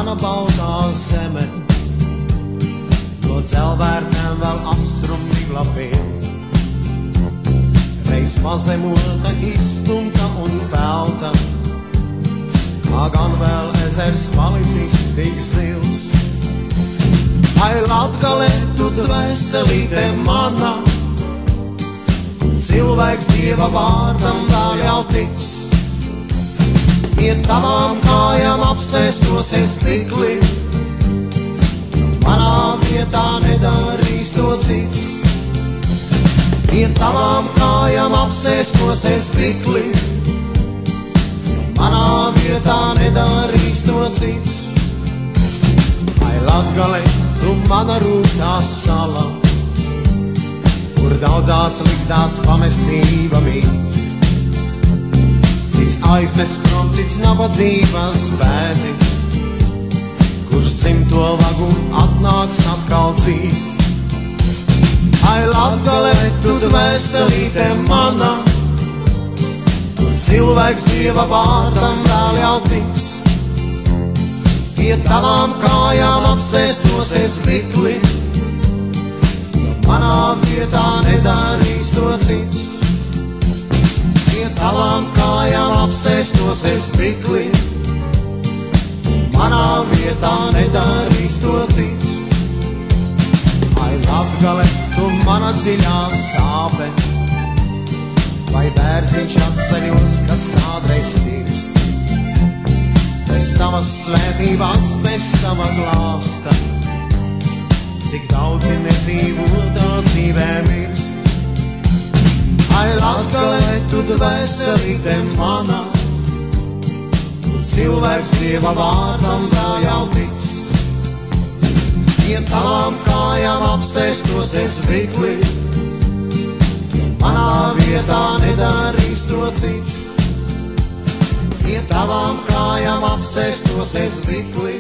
mana baltā zeme, no dzelvērtēm vēl asrumi glapiem. Reiz pazemota, izstumta un pelta, kā gan vēl ezers palicis tik zils. Ai, Latgale, tu dvēselīte mana, cilvēks Dieva vārdam vēl jau tic. Pie tavām kājām apsēstos es pikli, manā vietā nedarīs to cits. Pie tavām kājām apsēstos es pikli, manā vietā nedarīs to cits. Ai, Latgale, tu mana rūgtā sala, kur daudzās likstās pamestība mīt. Cits aiznes prom, cits nabadzības bēdzis, kurš dzimto vagu atnāks atkal dzīt. Ai, Latgale, tu dvēselīte mana, kur cilvēks Dieva vārdam vēl jau tic. Pie tavām kājām apsēstos es pikli, manā vietā nedarīs to cits. Pie tavām kājām apsēstos es pikli, manā vietā nedarīs to cits. Ai, Latgale, tu mana dziļā sāpe, vai bērziņš atceļos, kas kādreiz cirsts. Bez tavas svētībās, bez tava glāsta, cik daudzi nedzīvotā dzīvē mirst. Ai, Latgale, tu dvēselīte mana, kur cilvēks Dieva vārdam vēl jau tic. Pie tavām kājām apsēstos es pikli, manā vietā nedarīs to cits. Pie tavām kājām apsēstos es pikli,